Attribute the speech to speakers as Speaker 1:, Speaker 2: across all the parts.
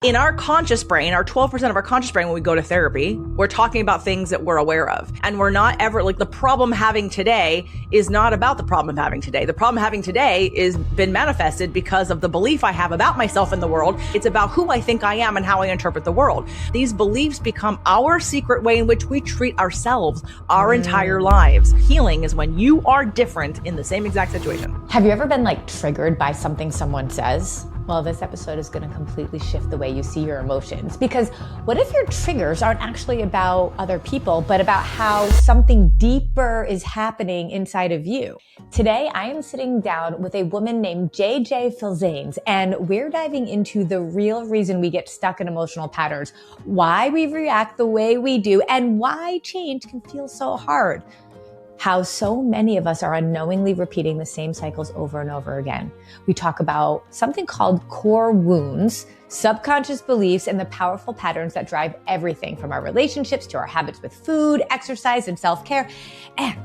Speaker 1: In our conscious brain, our 12% of our conscious brain, when we go to therapy, we're talking about things that we're aware of. And we're not ever like the problem having today is not about the problem having today. The problem having today is been manifested because of the belief I have about myself in the world. It's about who I think I am and how I interpret the world. These beliefs become our secret way in which we treat ourselves our entire lives. Healing is when you are different in the same exact situation.
Speaker 2: Have you ever been triggered by something someone says? Well, this episode is going to completely shift the way you see your emotions. Because what if your triggers aren't actually about other people, but about how something deeper is happening inside of you? Today, I am sitting down with a woman named JJ Flizanes, and we're diving into the real reason we get stuck in emotional patterns, why we react the way we do, and why change can feel so hard. How so many of us are unknowingly repeating the same cycles over and over again. We talk about something called core wounds, subconscious beliefs, and the powerful patterns that drive everything from our relationships to our habits with food, exercise, and self-care. And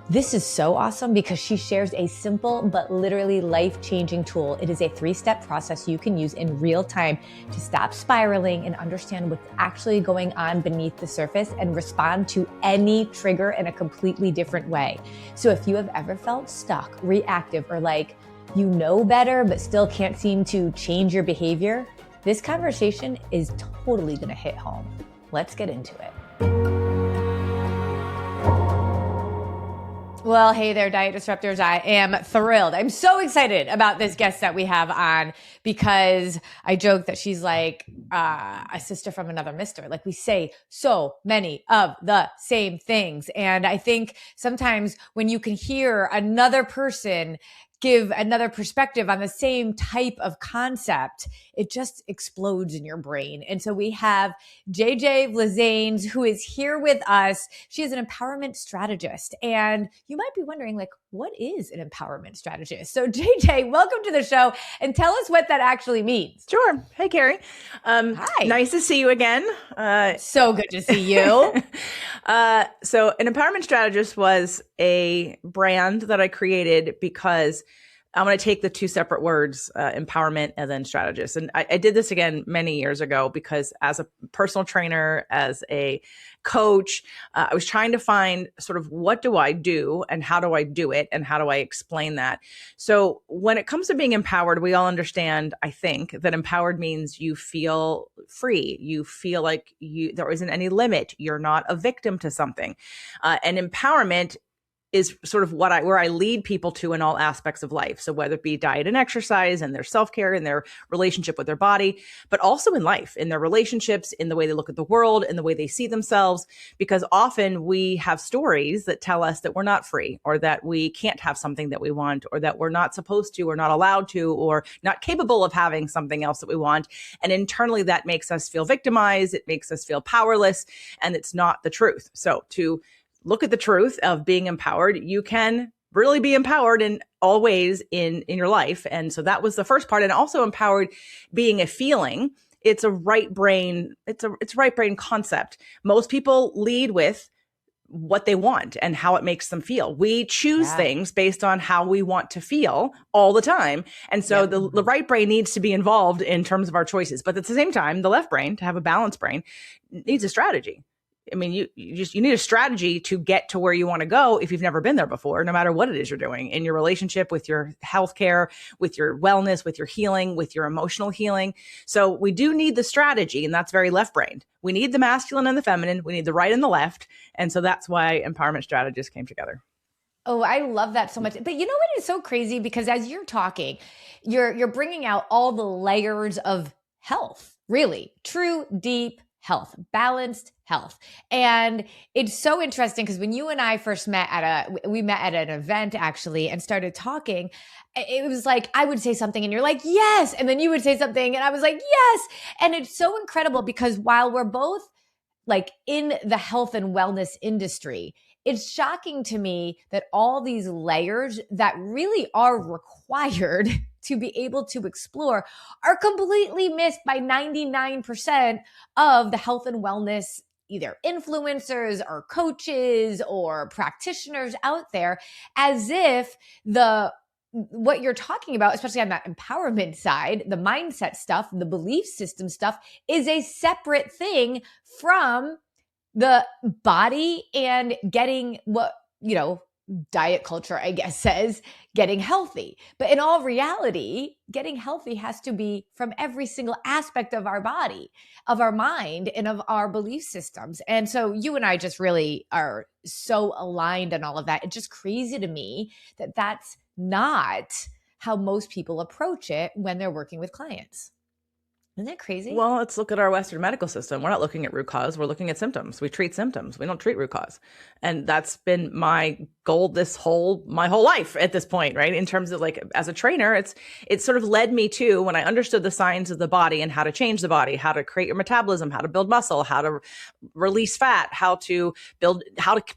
Speaker 2: this is so awesome because she shares a simple but literally life-changing tool. It is a 3-step process you can use in real time to stop spiraling and understand what's actually going on beneath the surface and respond to any trigger in a completely different way. So if you have ever felt stuck, reactive, or like you know better but still can't seem to change your behavior, this conversation is totally gonna hit home. Let's get into it. Well, hey there, Diet Disruptors. I am thrilled. I'm so excited about this guest that we have on because I joke that she's like a sister from another mister. Like we say so many of the same things. And I think sometimes when you can hear another person give another perspective on the same type of concept, it just explodes in your brain. And so we have JJ Flizanes, who is here with us. She is an empowerment strategist. And you might be wondering, what is an empowerment strategist? So JJ, welcome to the show and tell us what that actually means.
Speaker 1: Sure. Hey, Carrie.
Speaker 2: Hi.
Speaker 1: Nice to see you again.
Speaker 2: So good to see you.
Speaker 1: So an empowerment strategist was a brand that I created because I'm going to take the two separate words, empowerment and then strategist. And I did this again many years ago because as a personal trainer, as a coach, I was trying to find sort of what do I do and how do I do it and how do I explain that? So when it comes to being empowered, we all understand, I think, that empowered means you feel free. You feel like there isn't any limit. You're not a victim to something. And empowerment is sort of where I lead people to in all aspects of life. So whether it be diet and exercise and their self-care and their relationship with their body, but also in life, in their relationships, in the way they look at the world, in the way they see themselves, because often we have stories that tell us that we're not free or that we can't have something that we want or that we're not supposed to or not allowed to or not capable of having something else that we want. And internally that makes us feel victimized. It makes us feel powerless, and it's not the truth. So to look at the truth of being empowered, you can really be empowered in all ways in your life. And so that was the first part. And also empowered being a feeling. It's a right brain. It's right brain concept. Most people lead with what they want and how it makes them feel. We choose things based on how we want to feel all the time. And so the right brain needs to be involved in terms of our choices. But at the same time, the left brain, to have a balanced brain, needs a strategy. I mean, you need a strategy to get to where you want to go if you've never been there before, no matter what it is you're doing in your relationship, with your healthcare, with your wellness, with your healing, with your emotional healing. So we do need the strategy, and that's very left-brained. We need the masculine and the feminine. We need the right and the left. And so that's why empowerment strategists came together.
Speaker 2: Oh, I love that so much. But you know what is so crazy? Because as you're talking, you're bringing out all the layers of health, really true, deep health, balanced health. And it's so interesting because when you and I first met we met at an event actually and started talking, it was like, I would say something and you're like, yes. And then you would say something and I was like, yes. And it's so incredible because while we're both in the health and wellness industry, it's shocking to me that all these layers that really are required to be able to explore are completely missed by 99% of the health and wellness, either influencers or coaches or practitioners out there, as if the what you're talking about, especially on that empowerment side, the mindset stuff, the belief system stuff, is a separate thing from the body and getting what, diet culture, I guess, says getting healthy. But in all reality, getting healthy has to be from every single aspect of our body, of our mind, and of our belief systems. And so you and I just really are so aligned on all of that. It's just crazy to me that that's not how most people approach it when they're working with clients. Isn't that crazy?
Speaker 1: Well, let's look at our Western medical system. We're not looking at root cause. We're looking at symptoms. We treat symptoms. We don't treat root cause. And that's been my goal my whole life at this point, right? In terms of like, as a trainer, it sort of led me to, when I understood the science of the body and how to change the body, how to create your metabolism, how to build muscle, how to release fat, how to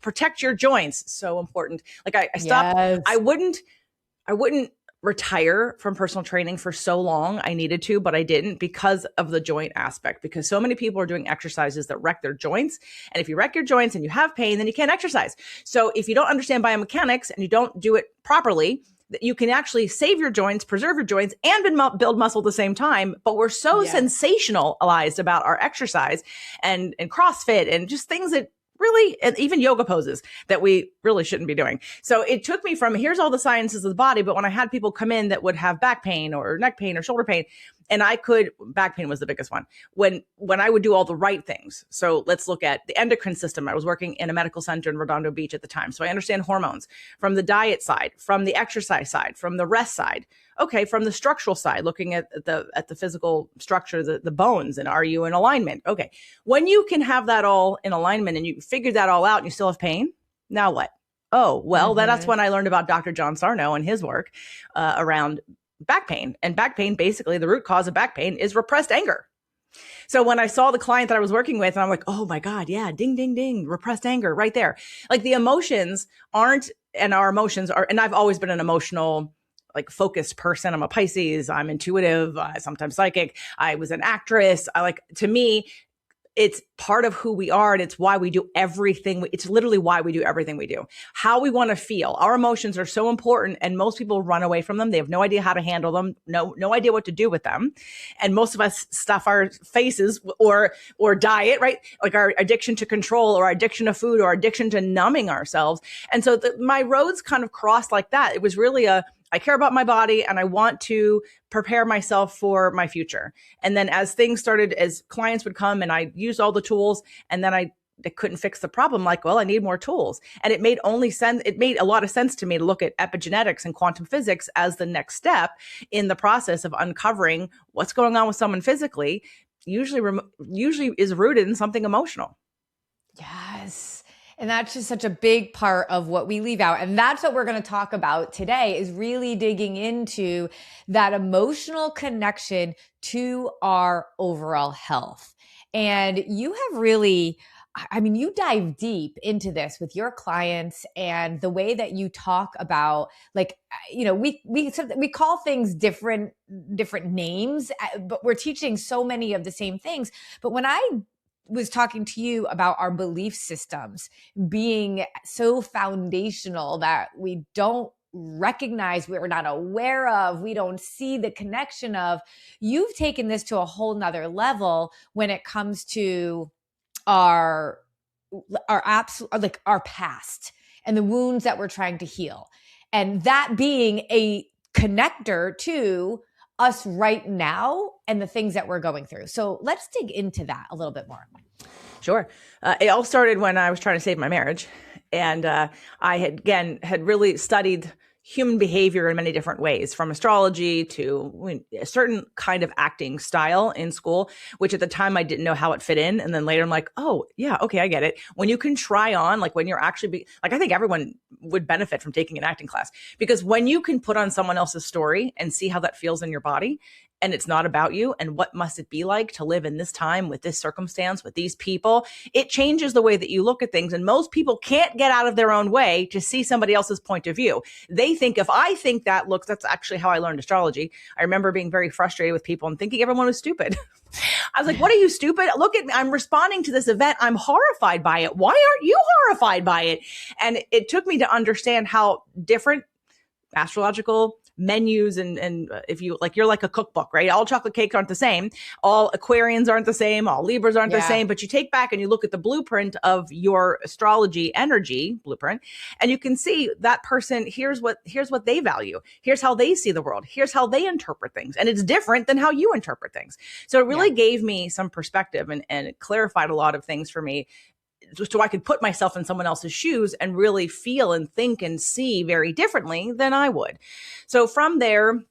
Speaker 1: protect your joints. So important. Like I stopped, yes. I wouldn't retire from personal training for so long. I needed to, but I didn't, because of the joint aspect, because so many people are doing exercises that wreck their joints. And if you wreck your joints and you have pain, then you can't exercise. So if you don't understand biomechanics and you don't do it properly, you can actually save your joints, preserve your joints, and build muscle at the same time. But we're so sensationalized about our exercise and CrossFit and just things that really, and even yoga poses that we really shouldn't be doing. So it took me from, here's all the sciences of the body, but when I had people come in that would have back pain or neck pain or shoulder pain, and back pain was the biggest one, when I would do all the right things. So let's look at the endocrine system. I was working in a medical center in Redondo Beach at the time. So I understand hormones from the diet side, from the exercise side, from the rest side. Okay, from the structural side, looking at the physical structure, the bones, and are you in alignment? Okay, when you can have that all in alignment and you figure that all out and you still have pain, now what? Oh, well, that's when I learned about Dr. John Sarno and his work around back pain. And back pain, basically, the root cause of back pain is repressed anger. So when I saw the client that I was working with, and I'm like, oh my God, yeah, ding, ding, ding, repressed anger right there. Like the emotions aren't, and our emotions are, and I've always been an emotional, like focused person. I'm a Pisces. I'm intuitive, sometimes psychic. I was an actress. To me, it's part of who we are, and it's why we do everything. It's literally why we do everything we do. How we want to feel. Our emotions are so important, and most people run away from them. They have no idea how to handle them, no idea what to do with them. And most of us stuff our faces or diet, right? Like our addiction to control or our addiction to food or our addiction to numbing ourselves. And so my roads kind of crossed like that. It was really I care about my body and I want to prepare myself for my future. And then as clients would come and I used all the tools, and then I couldn't fix the problem, like, well, I need more tools. And it made a lot of sense to me to look at epigenetics and quantum physics as the next step in the process of uncovering what's going on with someone physically, usually is rooted in something emotional.
Speaker 2: Yes. And that's just such a big part of what we leave out. And that's what we're going to talk about today, is really digging into that emotional connection to our overall health. And you have really, you dive deep into this with your clients, and the way that you talk about, we call things different names, but we're teaching so many of the same things. But when I was talking to you about our belief systems being so foundational that we don't recognize, we're not aware of, we don't see the connection of, you've taken this to a whole nother level when it comes to our past and the wounds that we're trying to heal. And that being a connector to us right now and the things that we're going through. So let's dig into that a little bit more.
Speaker 1: Sure. It all started when I was trying to save my marriage. And I had really studied human behavior in many different ways, from astrology to a certain kind of acting style in school, which at the time I didn't know how it fit in. And then later I'm like, oh yeah, okay, I get it. When you can try on, like when you're actually I think everyone would benefit from taking an acting class, because when you can put on someone else's story and see how that feels in your body, and it's not about you, and what must it be like to live in this time with this circumstance, with these people, it changes the way that you look at things. And most people can't get out of their own way to see somebody else's point of view. They think, if I think that's actually how I learned astrology. I remember being very frustrated with people and thinking everyone was stupid. I was like, what are you, stupid? Look at me. I'm responding to this event. I'm horrified by it. Why aren't you horrified by it? And it took me to understand how different astrological menus and if you like, you're like a cookbook, right? All chocolate cakes aren't the same. All Aquarians aren't the same. All Libras aren't the same, but you take back and you look at the blueprint of your astrology energy blueprint, and you can see that person, here's what they value. Here's how they see the world. Here's how they interpret things. And it's different than how you interpret things. So it really gave me some perspective and it clarified a lot of things for me, so I could put myself in someone else's shoes and really feel and think and see very differently than I would. So from there,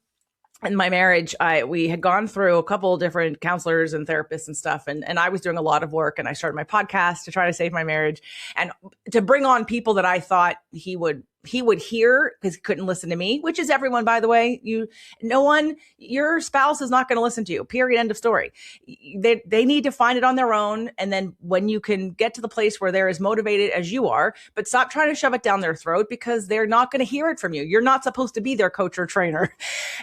Speaker 1: in my marriage, we had gone through a couple of different counselors and therapists and stuff. And I was doing a lot of work, and I started my podcast to try to save my marriage and to bring on people that I thought he would hear, because he couldn't listen to me, which is everyone, by the way. Your spouse is not going to listen to you, period, end of story. They need to find it on their own. And then when you can get to the place where they're as motivated as you are, but stop trying to shove it down their throat, because they're not going to hear it from you. You're not supposed to be their coach or trainer.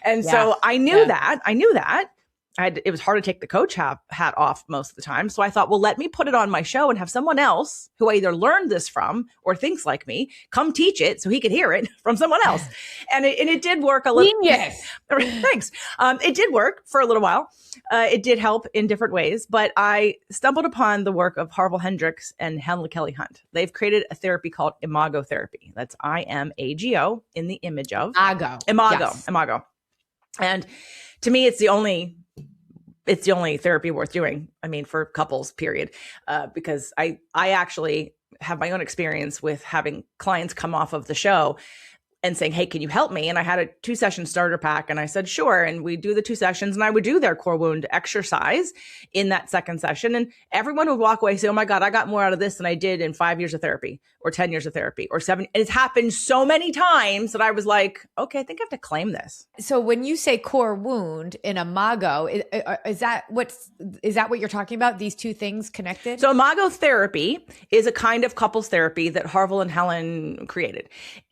Speaker 1: And so I knew that. It was hard to take the coach hat off most of the time. So I thought, well, let me put it on my show and have someone else who I either learned this from or thinks like me come teach it so he could hear it from someone else. And it did work a little.
Speaker 2: Genius.
Speaker 1: Thanks. It did work for a little while. It did help in different ways, but I stumbled upon the work of Harville Hendricks and Helen Kelly Hunt. They've created a therapy called Imago therapy. That's IMAGO in the image of Imago.
Speaker 2: Yes.
Speaker 1: Imago. And to me, it's the only therapy worth doing. I mean, for couples, period. Because I actually have my own experience with having clients come off of the show and saying, hey, can you help me? And I had a 2-session starter pack, and I said, sure. And we do the 2 sessions, and I would do their core wound exercise in that second session. And everyone would walk away and say, oh my God, I got more out of this than I did in 5 years of therapy or 10 years of therapy or 7. And it's happened so many times that I was like, okay, I think I have to claim this.
Speaker 2: So when you say core wound in Imago, is that what you're talking about? These two things connected?
Speaker 1: So Imago therapy is a kind of couples therapy that Harville and Helen created.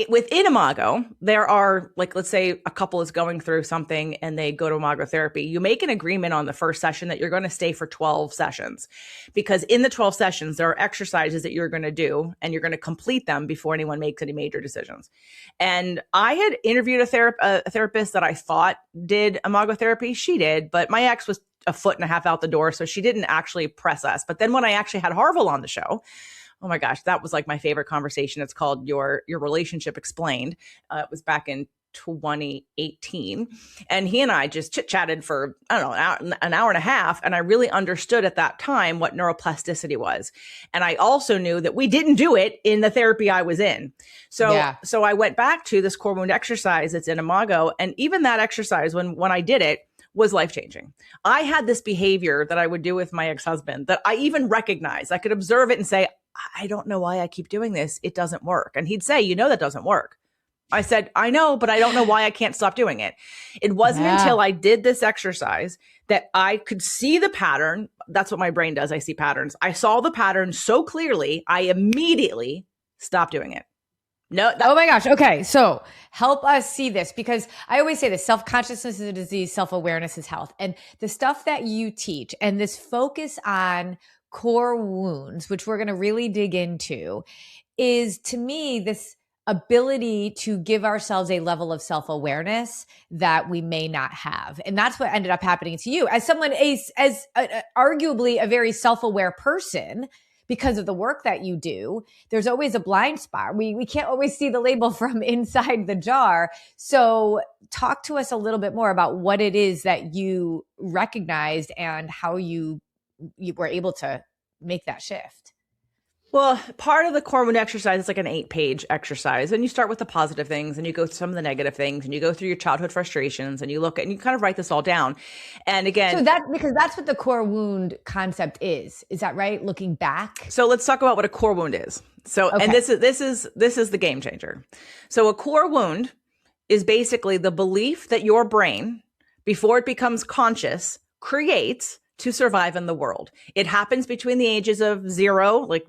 Speaker 1: Within Imago, there are, like, let's say a couple is going through something and they go to Imago therapy. You make an agreement on the first session that you're going to stay for 12 sessions, because in the 12 sessions, there are exercises that you're going to do and you're going to complete them before anyone makes any major decisions. And I had interviewed a therapist that I thought did Imago therapy. She did, but my ex was a foot and a half out the door, so she didn't actually press us. But then when I actually had Harville on the show, oh my gosh, that was like my favorite conversation. It's called Your Relationship Explained. It was back in 2018. And he and I just chit-chatted for, I don't know, an hour and a half. And I really understood at that time what neuroplasticity was. And I also knew that we didn't do it in the therapy I was in. So I went back to this core wound exercise that's in Imago. And even that exercise, when I did it, was life-changing. I had this behavior that I would do with my ex-husband that I even recognized. I could observe it and say, I don't know why I keep doing this. It doesn't work. And he'd say, that doesn't work. I said, I know, but I don't know why I can't stop doing it. It wasn't until I did this exercise that I could see the pattern. That's what my brain does. I see patterns. I saw the pattern so clearly, I immediately stopped doing it.
Speaker 2: Oh my gosh. Okay. So help us see this, because I always say this: self-consciousness is a disease, self-awareness is health. And the stuff that you teach and this focus on core wounds, which we're going to really dig into, is, to me, this ability to give ourselves a level of self-awareness that we may not have. And that's what ended up happening to you as someone, arguably a very self-aware person. Because of the work that you do, there's always a blind spot. We can't always see the label from inside the jar. So talk to us a little bit more about what it is that you recognized and how you were able to make that shift.
Speaker 1: Well, part of the core wound exercise is like an 8-page exercise. And you start with the positive things and you go through some of the negative things and you go through your childhood frustrations and you look at, and you kind of write this all down. And again,
Speaker 2: because that's what the core wound concept is that right? Looking back.
Speaker 1: So let's talk about what a core wound is. So, okay. And this is the game changer. So a core wound is basically the belief that your brain, before it becomes conscious, creates to survive in the world. It happens between the ages of 0, like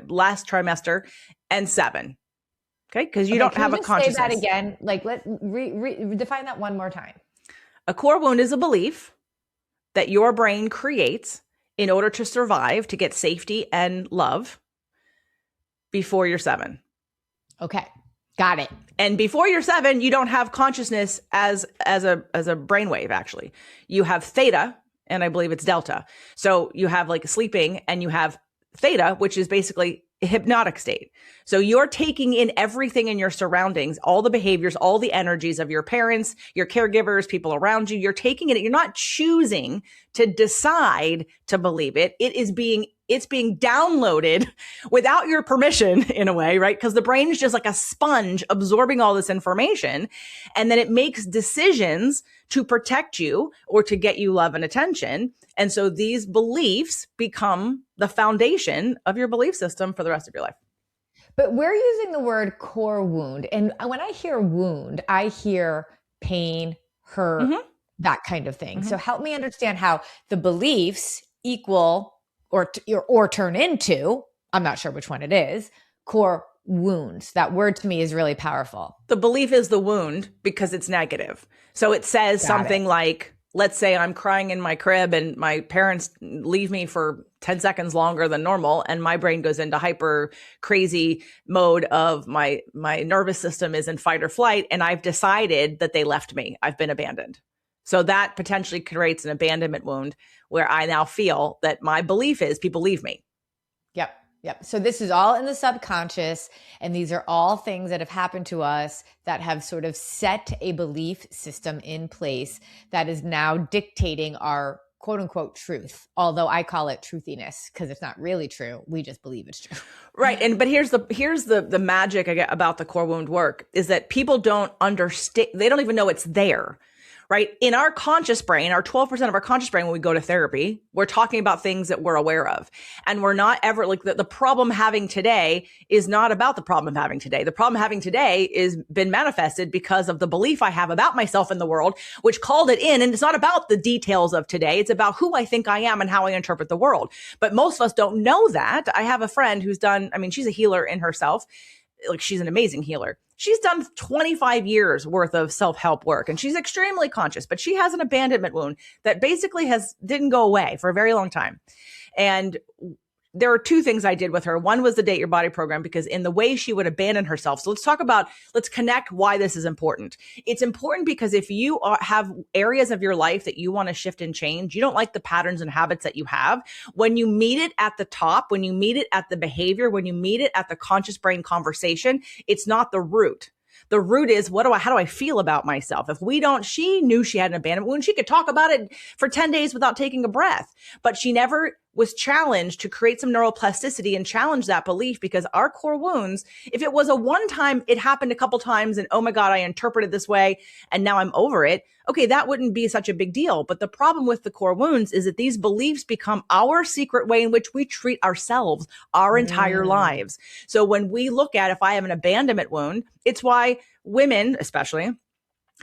Speaker 1: last trimester, and 7. Okay, because you don't have a consciousness.
Speaker 2: Say that again. Like, let define that one more time.
Speaker 1: A core wound is a belief that your brain creates in order to survive, to get safety and love before you're 7.
Speaker 2: Okay. Got it.
Speaker 1: And before you're 7, you don't have consciousness as a brainwave, actually. You have theta, and I believe it's delta. So you have like sleeping, and you have theta, which is basically a hypnotic state. So you're taking in everything in your surroundings, all the behaviors, all the energies of your parents, your caregivers, people around you. You're taking it. You're not choosing to decide to believe it. It's being downloaded without your permission, in a way, right? Because the brain is just like a sponge absorbing all this information. And then it makes decisions to protect you or to get you love and attention. And so these beliefs become the foundation of your belief system for the rest of your life.
Speaker 2: But we're using the word core wound. And when I hear wound, I hear pain, hurt, that kind of thing. So help me understand how the beliefs equal or turn into, I'm not sure which one it is, core wounds. That word to me is really powerful.
Speaker 1: The belief is the wound because it's negative. So it says something like, let's say I'm crying in my crib and my parents leave me for 10 seconds longer than normal, and my brain goes into hyper crazy mode of my nervous system is in fight or flight, and I've decided that they left me. I've been abandoned. So that potentially creates an abandonment wound where I now feel that my belief is people leave me.
Speaker 2: Yep. So this is all in the subconscious, and these are all things that have happened to us that have sort of set a belief system in place that is now dictating our quote unquote truth. Although I call it truthiness because it's not really true. We just believe it's true.
Speaker 1: Right. But here's the magic about the core wound work is that people don't understand. They don't even know it's there. Right? In our conscious brain, our 12% of our conscious brain, when we go to therapy, we're talking about things that we're aware of. And we're not ever like the problem having today is not about the problem having today. The problem having today is been manifested because of the belief I have about myself in the world, which called it in. And it's not about the details of today. It's about who I think I am and how I interpret the world. But most of us don't know that. I have a friend who's she's a healer in herself. Like, she's an amazing healer. She's done 25 years worth of self-help work, and she's extremely conscious, but she has an abandonment wound that basically didn't go away for a very long time. And there are 2 things I did with her. One was the Date Your Body program, because in the way she would abandon herself. So let's connect why this is important. It's important because if you have areas of your life that you want to shift and change, you don't like the patterns and habits that you have. When you meet it at the top, when you meet it at the behavior, when you meet it at the conscious brain conversation, it's not the root. The root is, how do I feel about myself? She knew she had an abandonment wound. She could talk about it for 10 days without taking a breath, but she never was challenged to create some neuroplasticity and challenge that belief, because our core wounds, if it was a one time, it happened a couple times and, oh my God, I interpreted this way and now I'm over it. Okay, that wouldn't be such a big deal. But the problem with the core wounds is that these beliefs become our secret way in which we treat ourselves our entire lives. So when we look at, if I have an abandonment wound, it's why women, especially,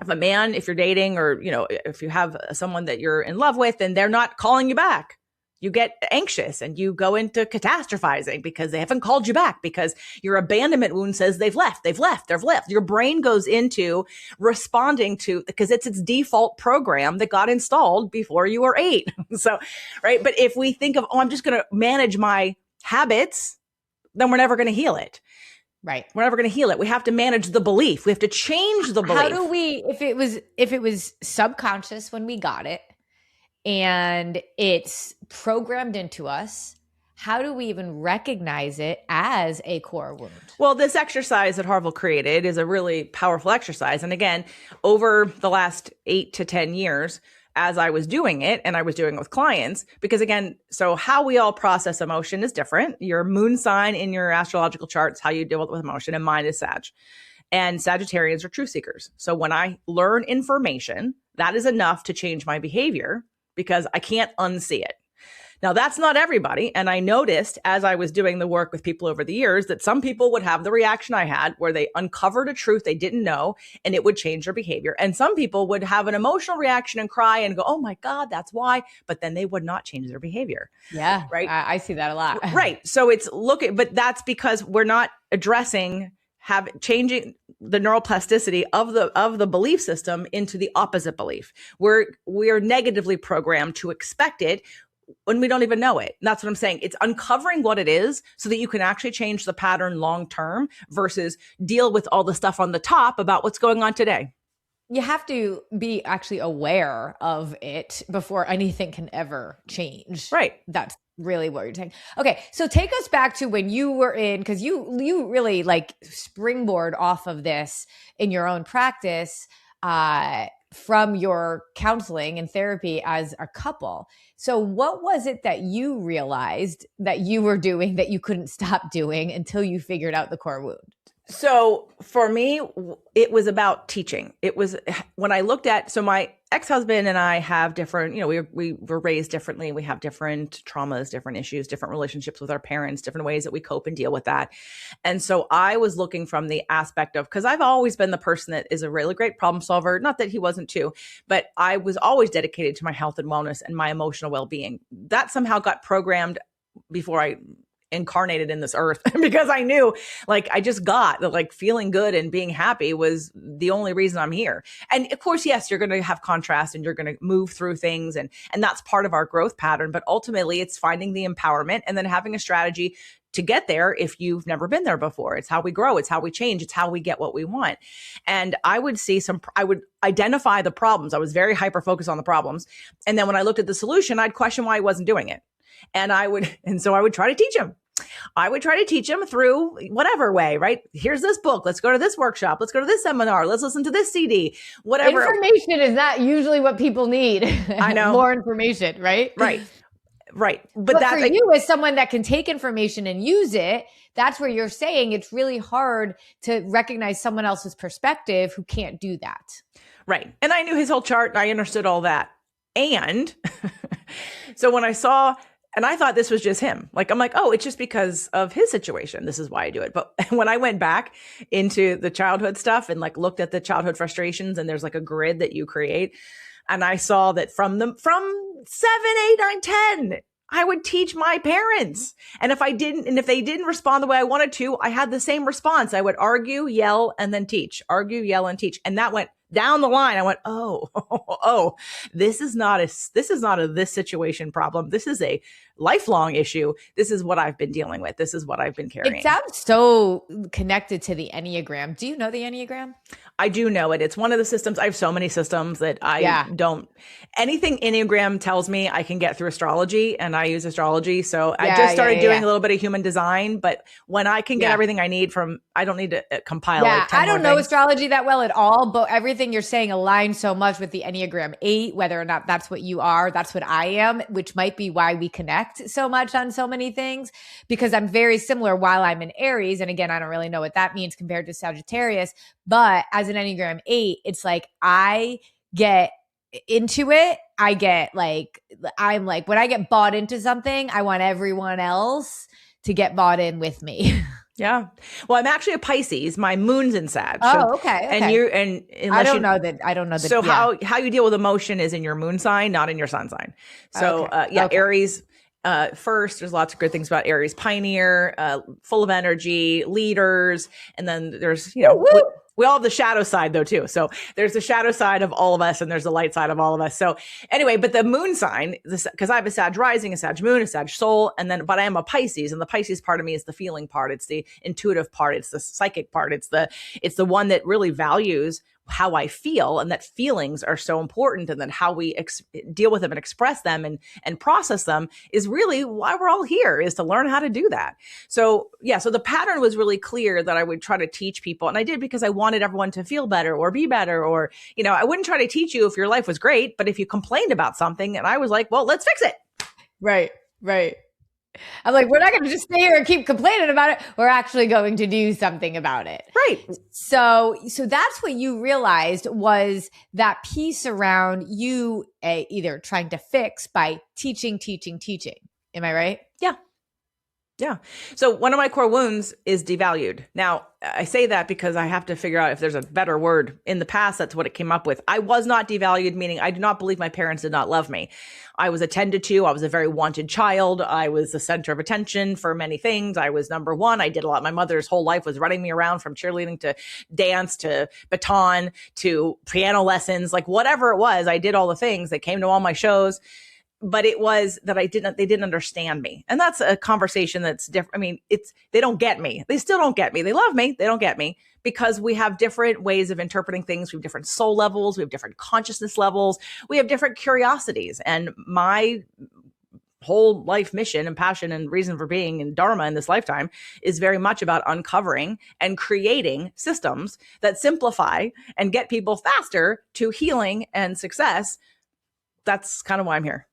Speaker 1: if you're dating, or, if you have someone that you're in love with and they're not calling you back, you get anxious and you go into catastrophizing because they haven't called you back, because your abandonment wound says they've left. Your brain goes into responding to, because it's its default program that got installed before you were 8. So, right. But if we think of, I'm just going to manage my habits, then we're never going to heal it.
Speaker 2: Right.
Speaker 1: We're never going to heal it. We have to manage the belief. We have to change the belief.
Speaker 2: How do we, if it was subconscious when we got it, and it's programmed into us, how do we even recognize it as a core wound?
Speaker 1: Well, this exercise that Harville created is a really powerful exercise. And again, over the last 8 to 10 years, as I was doing it, and I was doing it with clients, because again, so how we all process emotion is different. Your moon sign in your astrological charts, how you deal with emotion, and mine is Sag. And Sagittarians are truth seekers. So when I learn information, that is enough to change my behavior, because I can't unsee it. Now, that's not everybody. And I noticed as I was doing the work with people over the years that some people would have the reaction I had, where they uncovered a truth they didn't know and it would change their behavior. And some people would have an emotional reaction and cry and go, oh my God, that's why. But then they would not change their behavior.
Speaker 2: Yeah.
Speaker 1: Right.
Speaker 2: I see that a lot.
Speaker 1: Right. So but that's because we're not addressing changing the neuroplasticity of the belief system into the opposite belief. We are negatively programmed to expect it. when we don't even know it. And that's what I'm saying. It's uncovering what it is so that you can actually change the pattern long term versus deal with all the stuff on the top about what's going on today.
Speaker 2: You have to be actually aware of it before anything can ever change.
Speaker 1: Right.
Speaker 2: That's really what you're saying. Okay. So take us back to when you were in, because you really like springboard off of this in your own practice from your counseling and therapy as a couple. So what was it that you realized that you were doing that you couldn't stop doing until you figured out the core wound?
Speaker 1: So for me, it was about teaching. It was when I looked at, so my ex-husband and I have different, we were raised differently. We have different traumas, different issues, different relationships with our parents, different ways that we cope and deal with that. And so I was looking from the aspect of, because I've always been the person that is a really great problem solver, not that he wasn't too, but I was always dedicated to my health and wellness and my emotional well-being. That somehow got programmed before I incarnated in this earth because I knew I just got that feeling good and being happy was the only reason I'm here. And of course, yes, you're going to have contrast and you're going to move through things and that's part of our growth pattern. But ultimately it's finding the empowerment and then having a strategy to get there if you've never been there before. It's how we grow. It's how we change. It's how we get what we want. And I would identify the problems. I was very hyper-focused on the problems. And then when I looked at the solution, I'd question why he wasn't doing it. And so I would try to teach him. I would try to teach him through whatever way, right? Here's this book. Let's go to this workshop. Let's go to this seminar. Let's listen to this CD, whatever.
Speaker 2: Information is not usually what people need.
Speaker 1: I know.
Speaker 2: More information, right?
Speaker 1: Right.
Speaker 2: But that's for you as someone that can take information and use it, that's where you're saying it's really hard to recognize someone else's perspective who can't do that.
Speaker 1: Right. And I knew his whole chart and I understood all that. And so when I saw, and I thought this was just him. I'm like, oh, it's just because of his situation. This is why I do it. But when I went back into the childhood stuff and looked at the childhood frustrations and there's a grid that you create. And I saw that from 7, 8, 9, 10, I would teach my parents. And if they didn't respond the way I wanted to, I had the same response. I would argue, yell, and then teach. Argue, yell, and teach. And that went down the line. I went, oh, this is not a this situation problem. This is a lifelong issue. This is what I've been dealing with. This is what I've been carrying.
Speaker 2: It sounds so connected to the Enneagram. Do you know the Enneagram?
Speaker 1: I do know it. It's one of the systems. I have so many systems that I don't, anything Enneagram tells me I can get through astrology, and I use astrology. So I just started doing a little bit of human design, but when I can get everything I need from, I don't need to compile.
Speaker 2: I don't know astrology that well at all, but everything you're saying aligns so much with the Enneagram 8, whether or not that's what you are, that's what I am, which might be why we connect so much on so many things, because I'm very similar while I'm in Aries. And again, I don't really know what that means compared to Sagittarius, but as an Enneagram 8, it's I get into it. I'm when I get bought into something, I want everyone else to get bought in with me.
Speaker 1: Yeah. Well, I'm actually a Pisces. My moon's in Sag.
Speaker 2: Oh, okay.
Speaker 1: And
Speaker 2: I don't know that.
Speaker 1: So how you deal with emotion is in your moon sign, not in your sun sign. So Aries. First, there's lots of good things about Aries. Pioneer, full of energy, leaders, and then there's we all have the shadow side though too. So there's the shadow side of all of us, and there's the light side of all of us. So anyway, but the moon sign, because I have a Sag rising, a Sag moon, a Sag soul, but I am a Pisces, and the Pisces part of me is the feeling part. It's the intuitive part. It's the psychic part. It's the one that really values how I feel, and that feelings are so important, and then how we deal with them and express them and process them is really why we're all here, is to learn how to do that. So so the pattern was really clear that I would try to teach people, and I did because I wanted everyone to feel better or be better, or I wouldn't try to teach you if your life was great, but if you complained about something, and I was like, well, let's fix it.
Speaker 2: Right. I'm we're not going to just stay here and keep complaining about it. We're actually going to do something about it.
Speaker 1: Right.
Speaker 2: So that's what you realized, was that piece around you either trying to fix by teaching. Am I right?
Speaker 1: Yeah. So one of my core wounds is devalued. Now, I say that because I have to figure out if there's a better word. In the past, that's what it came up with. I was not devalued, meaning I do not believe my parents did not love me. I was attended to. I was a very wanted child. I was the center of attention for many things. I was number one. I did a lot. My mother's whole life was running me around, from cheerleading to dance to baton to piano lessons, whatever it was. I did all the things. They came to all my shows. but it was that they didn't understand me. And that's a conversation that's different. I mean, they don't get me. They still don't get me. They love me. They don't get me because we have different ways of interpreting things. We have different soul levels. We have different consciousness levels. We have different curiosities. And my whole life mission and passion and reason for being and dharma in this lifetime is very much about uncovering and creating systems that simplify and get people faster to healing and success. That's kind of why I'm here.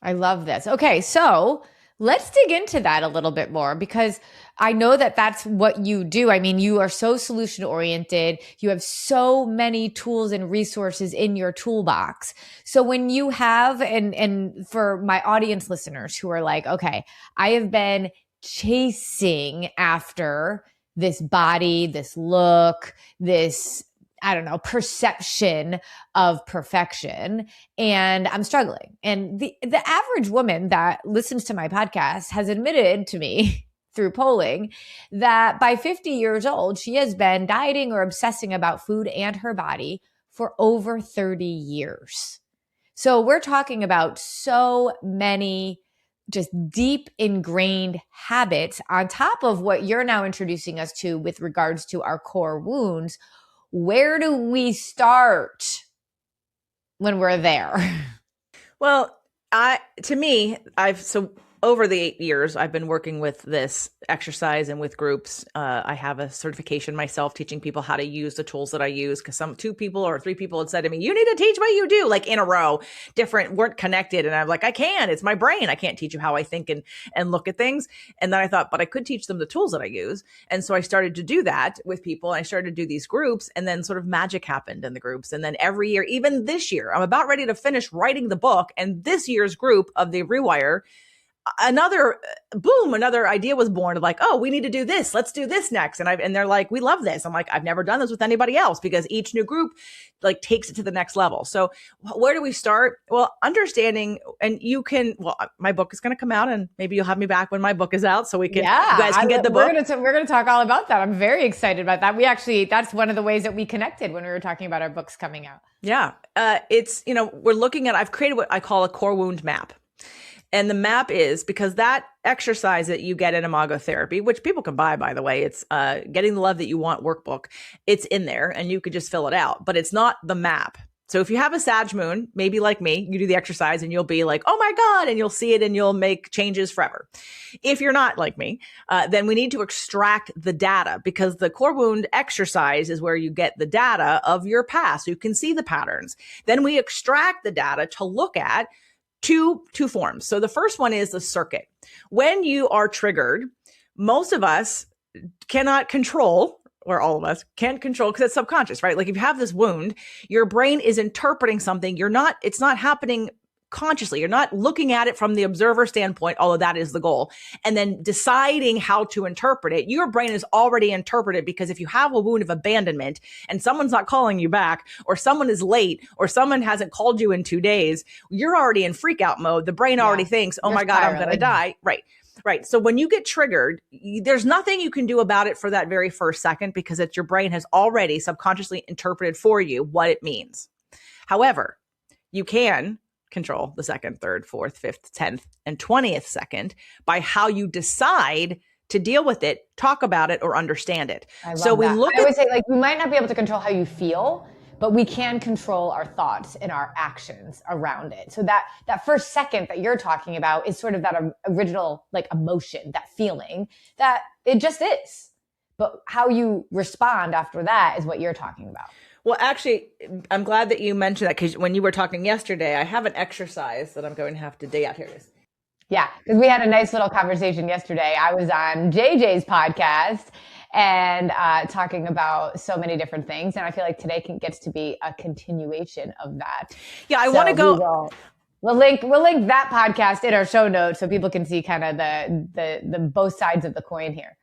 Speaker 2: I love this. Okay, so let's dig into that a little bit more because I know that that's what you do. I mean, you are so solution oriented. You have so many tools and resources in your toolbox. So when you have, and for my audience listeners who are like, okay, I have been chasing after this body, this look, this I don't know, perception of perfection. And I'm struggling. And the average woman that listens to my podcast has admitted to me through polling that by 50 years old, she has been dieting or obsessing about food and her body for over 30 years. So we're talking about so many just deep ingrained habits on top of what you're now introducing us to with regards to our core wounds. Where do we start when we're there?
Speaker 1: Well, over the 8 years, I've been working with this exercise and with groups. I have a certification myself teaching people how to use the tools that I use because 2 people or 3 people had said to me, you need to teach what you do, like in a row, weren't connected. And I'm like, I can, it's my brain. I can't teach you how I think and look at things. And then I thought, but I could teach them the tools that I use. And so I started to do that with people. And I started to do these groups and then sort of magic happened in the groups. And then every year, even this year, I'm about ready to finish writing the book. And this year's group of the Rewire, another idea was born of like, oh, we need to do this. Let's do this next. And they're like, we love this. I'm like, I've never done this with anybody else because each new group like takes it to the next level. So where do we start? Well, understanding, and my book is going to come out and maybe you'll have me back when my book is out so we can, you guys can get the book.
Speaker 2: We're going to talk all about that. I'm very excited about that. That's one of the ways that we connected when we were talking about our books coming out.
Speaker 1: Yeah. We're looking at, I've created what I call a core wound map. And the map is because that exercise that you get in Imago therapy, which people can buy, by the way, it's Getting the Love That You Want workbook. It's in there and you could just fill it out, but it's not the map. So if you have a Sag moon, maybe like me, you do the exercise and you'll be like, oh my God, and you'll see it and you'll make changes forever. If you're not like me, then we need to extract the data because the core wound exercise is where you get the data of your past. So you can see the patterns. Then we extract the data to look at two forms. So the first one is the circuit. When you are triggered, most of us cannot control, or all of us can't control because it's subconscious, right? Like if you have this wound, your brain is interpreting something. It's not happening consciously. You're not looking at it from the observer standpoint, although that is the goal, and then deciding how to interpret it. Your brain is already interpreted because if you have a wound of abandonment and someone's not calling you back, or someone is late, or someone hasn't called you in 2 days, you're already in freak out mode. The brain already thinks, oh my God, I'm going to die. Right. So when you get triggered, there's nothing you can do about it for that very first second because your brain has already subconsciously interpreted for you what it means. However, you can control the 2nd, 3rd, 4th, 5th, 10th, and 20th second by how you decide to deal with it, talk about it, or understand it.
Speaker 2: I always say, like, we might not be able to control how you feel, but we can control our thoughts and our actions around it. So that first second that you're talking about is sort of that original like emotion, that feeling that it just is. But how you respond after that is what you're talking about.
Speaker 1: Well, actually, I'm glad that you mentioned that because when you were talking yesterday, I have an exercise that I'm going to have to dig out. Here it is.
Speaker 2: Yeah, because we had a nice little conversation yesterday. I was on JJ's podcast and talking about so many different things. And I feel like today gets to be a continuation of that.
Speaker 1: Yeah, I want to go.
Speaker 2: We'll link that podcast in our show notes so people can see kind of the both sides of the coin here.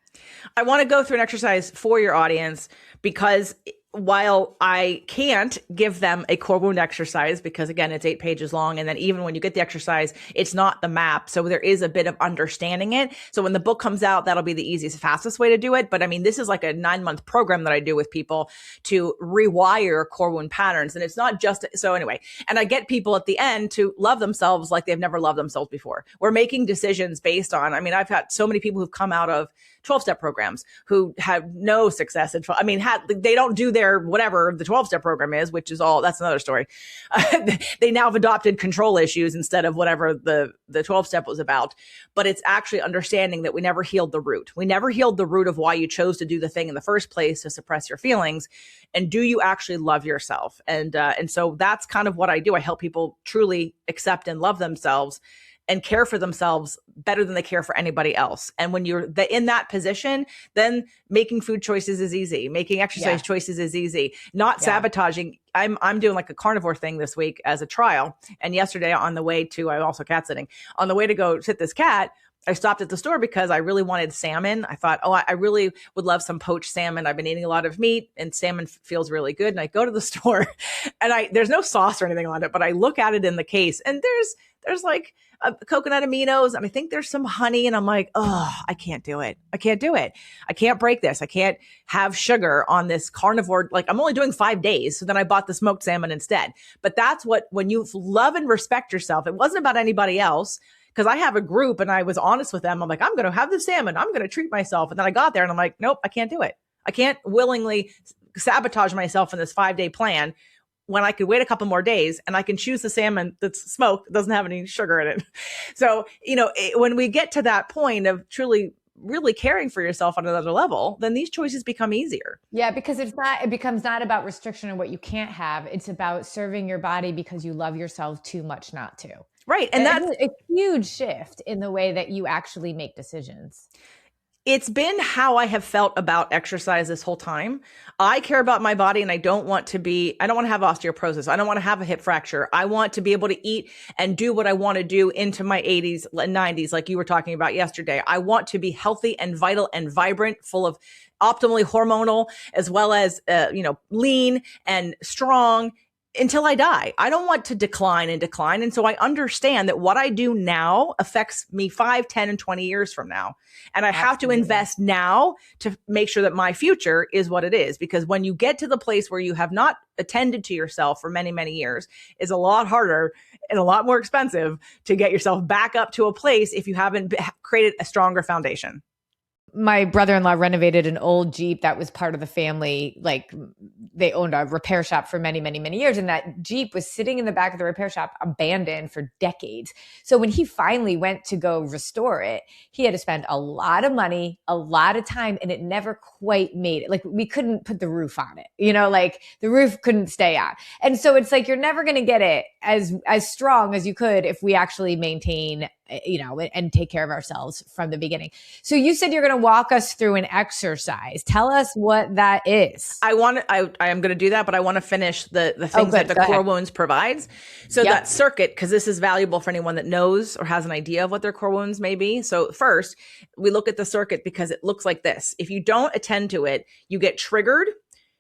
Speaker 1: I want to go through an exercise for your audience because while I can't give them a core wound exercise because, again, it's 8 pages long. And then even when you get the exercise, it's not the map. So there is a bit of understanding it. So when the book comes out, that'll be the easiest, fastest way to do it. But I mean, this is like a 9-month program that I do with people to rewire core wound patterns. And it's not just, so anyway, and I get people at the end to love themselves like they've never loved themselves before. We're making decisions based on, I mean, I've had so many people who've come out of 12-step programs who have no success in 12. I mean, they don't do their whatever the 12-step program is, which is all, that's another story. They now have adopted control issues instead of whatever the 12-step was about. But it's actually understanding that we never healed the root. We never healed the root of why you chose to do the thing in the first place, to suppress your feelings. And do you actually love yourself? And so that's kind of what I do. I help people truly accept and love themselves and care for themselves better than they care for anybody else. And when you're in that position, then making food choices is easy. Making exercise choices is easy. Not sabotaging. I'm doing like a carnivore thing this week as a trial. And yesterday on the way to, I'm also cat sitting, on the way to go sit this cat, I stopped at the store because I really wanted salmon. I thought, I really would love some poached salmon. I've been eating a lot of meat and salmon feels really good. And I go to the store and there's no sauce or anything on it, but I look at it in the case and there's like coconut aminos. And I think there's some honey and I'm like, I can't do it. I can't do it. I can't break this. I can't have sugar on this carnivore. Like I'm only doing 5 days. So then I bought the smoked salmon instead. But that's when you love and respect yourself, it wasn't about anybody else. Because I have a group and I was honest with them. I'm like, I'm going to have the salmon. I'm going to treat myself. And then I got there and I'm like, nope, I can't do it. I can't willingly sabotage myself in this 5-day plan when I could wait a couple more days and I can choose the salmon that's smoked, doesn't have any sugar in it. So, when we get to that point of truly really caring for yourself on another level, then these choices become easier.
Speaker 2: Yeah, because it becomes not about restriction and what you can't have. It's about serving your body because you love yourself too much not to.
Speaker 1: Right. And that's
Speaker 2: a huge shift in the way that you actually make decisions.
Speaker 1: It's been how I have felt about exercise this whole time. I care about my body and I don't want to have osteoporosis. I don't want to have a hip fracture. I want to be able to eat and do what I want to do into my 80s and 90s, like you were talking about yesterday. I want to be healthy and vital and vibrant, full of optimally hormonal, as well as, lean and strong until I die. I don't want to decline. And so I understand that what I do now affects me 5, 10, and 20 years from now. And I have to invest now to make sure that my future is what it is. Because when you get to the place where you have not attended to yourself for many, many years, it's a lot harder and a lot more expensive to get yourself back up to a place if you haven't created a stronger foundation.
Speaker 2: My brother-in-law renovated an old Jeep that was part of the family. Like they owned a repair shop for many, many, many years. And that Jeep was sitting in the back of the repair shop, abandoned for decades. So when he finally went to go restore it, he had to spend a lot of money, a lot of time, and it never quite made it. Like we couldn't put the roof on it, like the roof couldn't stay on. And so it's like, you're never going to get it as strong as you could if we actually maintain and take care of ourselves from the beginning. So you said you're going to walk us through an exercise. Tell us what that is.
Speaker 1: I am going to do that, but I want to finish the things that the core wounds provides. So that circuit, because this is valuable for anyone that knows or has an idea of what their core wounds may be. So first, we look at the circuit because it looks like this. If you don't attend to it, you get triggered.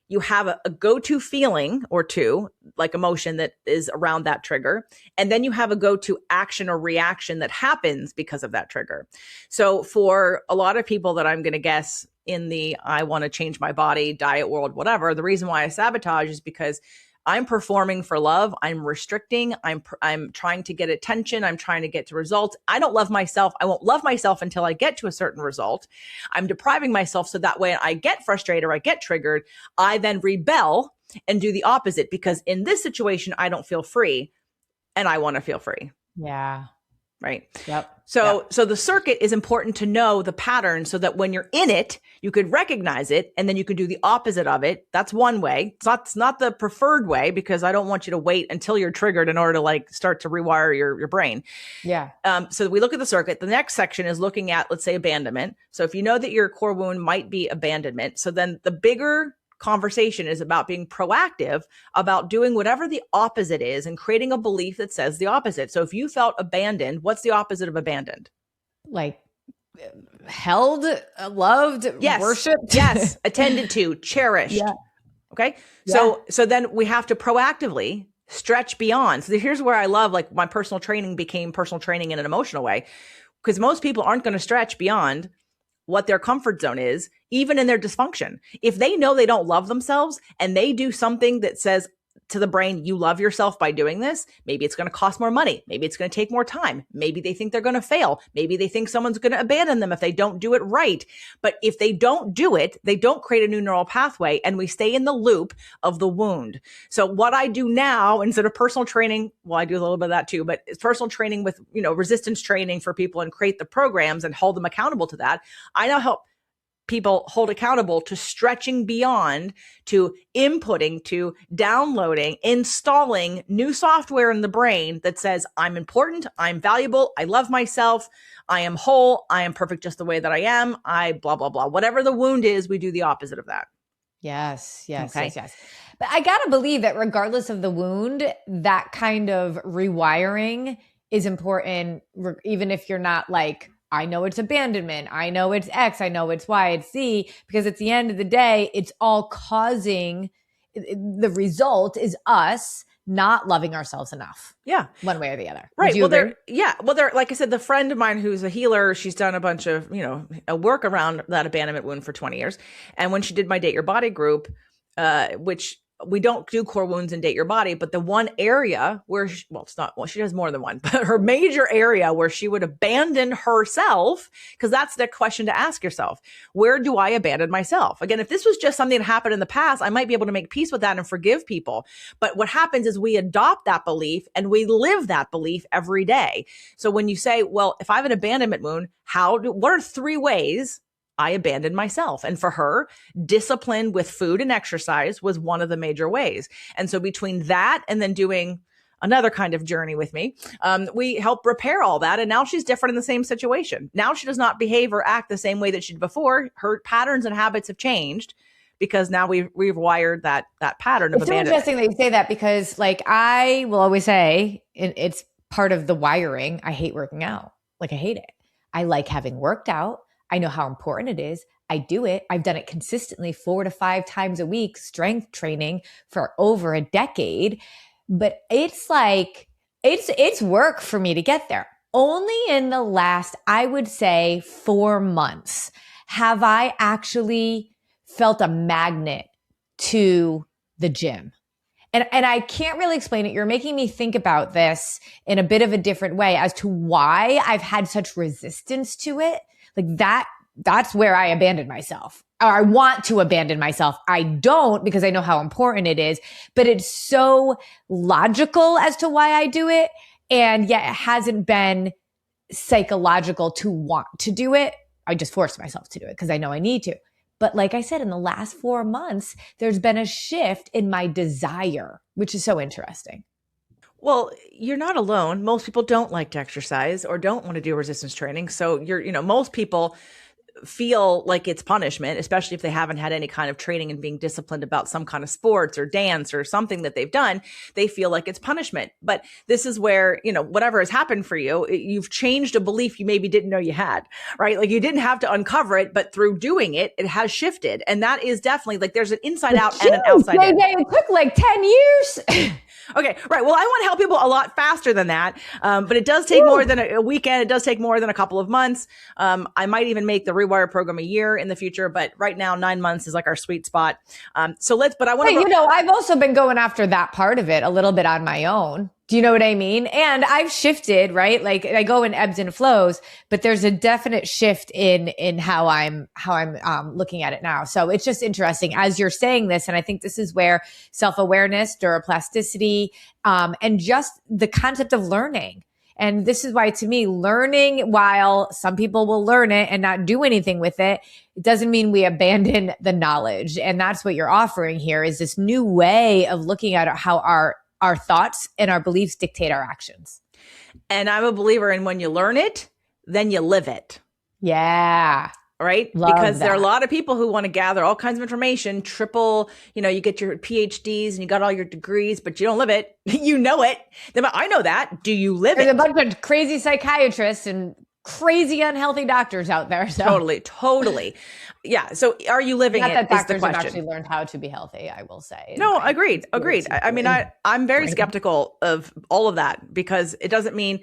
Speaker 1: You have a go-to feeling or two, like emotion that is around that trigger. And then you have a go-to action or reaction that happens because of that trigger. So for a lot of people that I'm going to guess in the, I want to change my body, diet world, whatever, the reason why I sabotage is because I'm performing for love. I'm restricting. I'm trying to get attention. I'm trying to get to results. I don't love myself. I won't love myself until I get to a certain result. I'm depriving myself. So that way I get frustrated or I get triggered. I then rebel and do the opposite because in this situation, I don't feel free and I want to feel free.
Speaker 2: Yeah.
Speaker 1: Right.
Speaker 2: Yep.
Speaker 1: So the circuit is important to know the pattern so that when you're in it, you could recognize it and then you can do the opposite of it. That's one way. It's not the preferred way because I don't want you to wait until you're triggered in order to start to rewire your brain.
Speaker 2: Yeah.
Speaker 1: So we look at the circuit. The next section is looking at, let's say, abandonment. So if you know that your core wound might be abandonment, so then the bigger conversation is about being proactive about doing whatever the opposite is and creating a belief that says the opposite. So if you felt abandoned, what's the opposite of abandoned?
Speaker 2: Like held, loved,
Speaker 1: yes.
Speaker 2: worshipped.
Speaker 1: Yes. Attended to, cherished.
Speaker 2: Yeah.
Speaker 1: Okay.
Speaker 2: Yeah.
Speaker 1: So then we have to proactively stretch beyond. So here's where I love, like, my personal training became personal training in an emotional way, because most people aren't going to stretch beyond what their comfort zone is, even in their dysfunction. If they know they don't love themselves and they do something that says to the brain, you love yourself by doing this, maybe it's going to cost more money. Maybe it's going to take more time. Maybe they think they're going to fail. Maybe they think someone's going to abandon them if they don't do it right. But if they don't do it, they don't create a new neural pathway, and we stay in the loop of the wound. So what I do now, instead of personal training, well, I do a little bit of that too, but it's personal training with, resistance training for people and create the programs and hold them accountable to that. I now help people hold accountable to stretching beyond, to inputting, to downloading, installing new software in the brain that says, I'm important, I'm valuable, I love myself, I am whole, I am perfect just the way that I am, I blah, blah, blah. Whatever the wound is, we do the opposite of that.
Speaker 2: Yes.
Speaker 1: Okay.
Speaker 2: But I got to believe that regardless of the wound, that kind of rewiring is important, even if you're not like, I know it's abandonment, I know it's X, I know it's Y, it's Z, because at the end of the day, it's all causing, the result is us not loving ourselves enough.
Speaker 1: Yeah.
Speaker 2: One way or the other.
Speaker 1: Right. Well, they're, like I said, the friend of mine who's a healer, she's done a bunch of, a work around that abandonment wound for 20 years. And when she did my Date Your Body group, which we don't do core wounds and Date Your Body, but the one area where, she has more than one, but her major area where she would abandon herself, because that's the question to ask yourself. Where do I abandon myself? Again, if this was just something that happened in the past, I might be able to make peace with that and forgive people. But what happens is we adopt that belief and we live that belief every day. So when you say, well, if I have an abandonment wound, what are 3 ways I abandoned myself? And for her, discipline with food and exercise was one of the major ways. And so between that and then doing another kind of journey with me, we help repair all that. And now she's different in the same situation. Now she does not behave or act the same way that she did before. Her patterns and habits have changed because now we've wired that pattern of abandonment.
Speaker 2: It's so interesting that you say that, because like I will always say, it's part of the wiring. I hate working out. Like I hate it. I like having worked out. I know how important it is. I do it. I've done it consistently 4 to 5 times a week, strength training for over a decade. But it's like, it's work for me to get there. Only in the last, I would say 4 months, have I actually felt a magnet to the gym. And I can't really explain it. You're making me think about this in a bit of a different way as to why I've had such resistance to it. Like that's where I abandoned myself, or I want to abandon myself. I don't, because I know how important it is, but it's so logical as to why I do it. And yet it hasn't been psychological to want to do it. I just forced myself to do it because I know I need to. But like I said, in the last 4 months, there's been a shift in my desire, which is so interesting.
Speaker 1: Well, you're not alone. Most people don't like to exercise or don't want to do resistance training. So most people feel like it's punishment, especially if they haven't had any kind of training and being disciplined about some kind of sports or dance or something that they've done. They feel like it's punishment. But this is where, whatever has happened for you, you've changed a belief you maybe didn't know you had, right? Like you didn't have to uncover it, but through doing it, it has shifted. And that is definitely like there's an inside out and an outside in.
Speaker 2: It took like 10 years.
Speaker 1: Okay, right. Well, I want to help people a lot faster than that, but it does take more than a weekend. It does take more than a couple of months. I might even make the Rewire program a year in the future, but right now 9 months is like our sweet spot. But I want to.
Speaker 2: I've also been going after that part of it a little bit on my own. Do you know what I mean? And I've shifted, right? Like I go in ebbs and flows, but there's a definite shift in how I'm looking at it now. So it's just interesting as you're saying this. And I think this is where self-awareness, neuroplasticity, and just the concept of learning. And this is why, to me, learning, while some people will learn it and not do anything with it, it doesn't mean we abandon the knowledge. And that's what you're offering here, is this new way of looking at how our thoughts and our beliefs dictate our actions.
Speaker 1: And I'm a believer in when you learn it, then you live it.
Speaker 2: Yeah.
Speaker 1: Right?
Speaker 2: Love
Speaker 1: because
Speaker 2: that.
Speaker 1: there are a lot of people who want to gather all kinds of information, you get your PhDs and you got all your degrees, but you don't live it. You know it. I know that. Do you live
Speaker 2: There's
Speaker 1: it?
Speaker 2: a bunch of crazy psychiatrists and crazy unhealthy doctors out there. So.
Speaker 1: Totally. Yeah. So are you living
Speaker 2: Not
Speaker 1: it?
Speaker 2: that
Speaker 1: Is the
Speaker 2: doctors have
Speaker 1: question.
Speaker 2: actually learned how to be healthy, I will say.
Speaker 1: No, agreed. I mean, I'm very skeptical of all of that because it doesn't mean,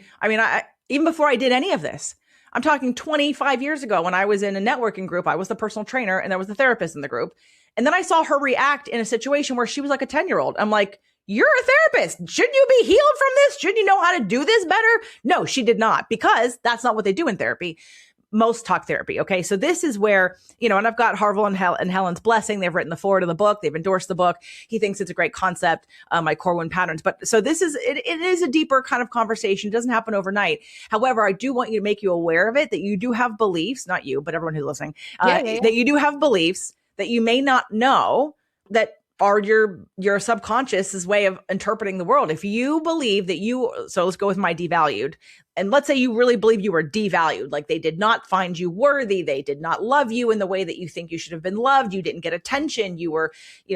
Speaker 1: even before I did any of this, I'm talking 25 years ago when I was in a networking group, I was the personal trainer and there was the therapist in the group. And then I saw her react in a situation where she was like a 10-year-old. I'm like, you're a therapist. Shouldn't you be healed from this? Shouldn't you know how to do this better? No, she did not, because that's not what they do in therapy. Most talk therapy. Okay. So this is where, and I've got Harville and Helen's blessing. They've written the foreword of the book. They've endorsed the book. He thinks it's a great concept, my core wound patterns. But so this is, it is a deeper kind of conversation. It doesn't happen overnight. However, I do want you to make you aware of it, that you do have beliefs, not you, but everyone who's listening, that you do have beliefs that you may not know that are your subconscious's way of interpreting the world. If you believe that so let's go with my devalued. And let's say you really believe you were devalued, like they did not find you worthy. They did not love you in the way that you think you should have been loved. You didn't get attention. You were,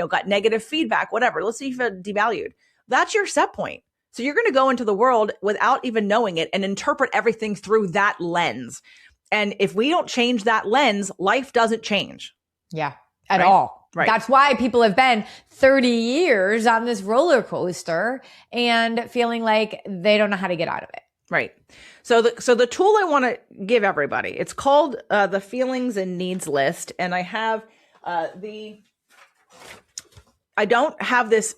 Speaker 1: got negative feedback, whatever. Let's say you feel devalued. That's your set point. So you're going to go into the world without even knowing it and interpret everything through that lens. And if we don't change that lens, life doesn't change.
Speaker 2: Yeah, at all. Right. That's why people have been 30 years on this roller coaster and feeling like they don't know how to get out of it.
Speaker 1: Right. So the tool I want to give everybody, it's called the feelings and needs list. And I have I don't have this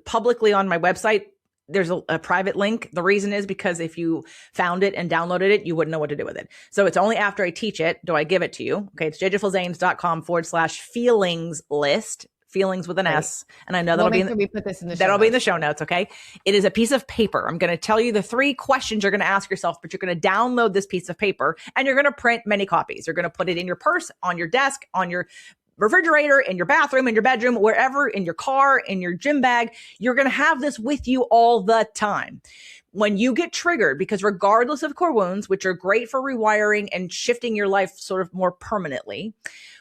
Speaker 1: publicly on my website. There's a private link. The reason is because if you found it and downloaded it, you wouldn't know what to do with it. So it's only after I teach it do I give it to you. Okay. It's jjflizanes.com/feelings list, feelings with an S. And I know that'll be in the show notes. Okay. It is a piece of paper. I'm going to tell you the 3 questions you're going to ask yourself, but you're going to download this piece of paper and you're going to print many copies. You're going to put it in your purse, on your desk, on your refrigerator, in your bathroom, in your bedroom, wherever, in your car, in your gym bag. You're going to have this with you all the time. When you get triggered, because regardless of core wounds, which are great for rewiring and shifting your life sort of more permanently,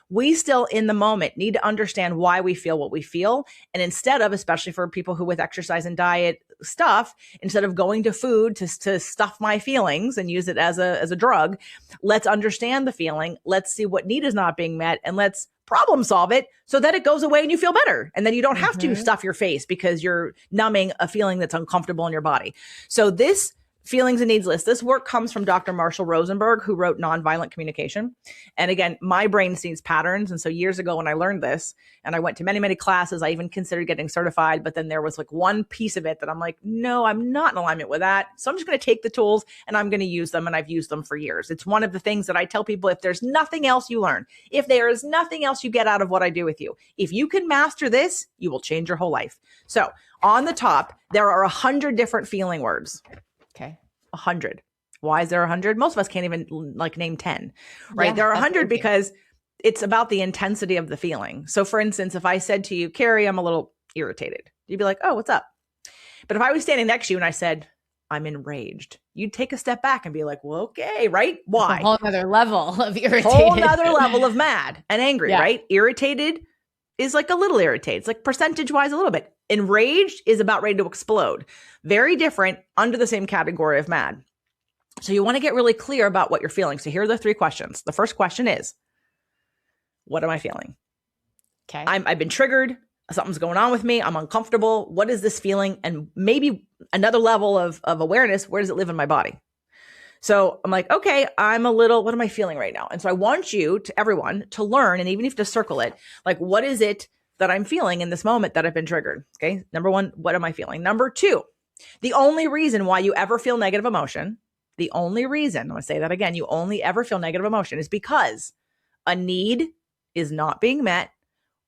Speaker 1: we still in the moment need to understand why we feel what we feel. And instead of, especially for people who with exercise and diet stuff, instead of going to food to stuff my feelings and use it as a drug, let's understand the feeling. Let's see what need is not being met and let's problem solve it so that it goes away and you feel better. And then you don't have to stuff your face because you're numbing a feeling that's uncomfortable in your body. So this feelings and needs list, this work comes from Dr. Marshall Rosenberg, who wrote Nonviolent Communication. And again, my brain sees patterns. And so years ago when I learned this and I went to many, many classes, I even considered getting certified, but then there was like one piece of it that I'm like, no, I'm not in alignment with that. So I'm just going to take the tools and I'm going to use them. And I've used them for years. It's one of the things that I tell people, if there's nothing else you learn, if there is nothing else you get out of what I do with you, if you can master this, you will change your whole life. So on the top, there are 100 different feeling words.
Speaker 2: Okay.
Speaker 1: 100. Why is there 100? Most of us can't even name 10, right? Yeah, there are 100 because it's about the intensity of the feeling. So for instance, if I said to you, Carrie, I'm a little irritated, you'd be like, oh, what's up? But if I was standing next to you and I said, I'm enraged, you'd take a step back and be like, well, okay, right? Why?
Speaker 2: It's a whole other level of irritated.
Speaker 1: Whole other level of mad and angry, right? Irritated is like a little irritated. It's like percentage-wise a little bit. Enraged is about ready to explode. Very different, under the same category of mad. So you want to get really clear about what you're feeling. So here are the 3 questions. The first question is, what am I feeling?
Speaker 2: Okay.
Speaker 1: I've been triggered. Something's going on with me. I'm uncomfortable. What is this feeling? And maybe another level of awareness, where does it live in my body? So I'm like, okay, what am I feeling right now? And so I want you to, everyone, to learn, and even if you have to circle it, like, what is it that I'm feeling in this moment that I've been triggered? Okay. Number 1, what am I feeling? Number 2, the only reason why you ever feel negative emotion, the only reason, I'm going to say that again, you only ever feel negative emotion is because a need is not being met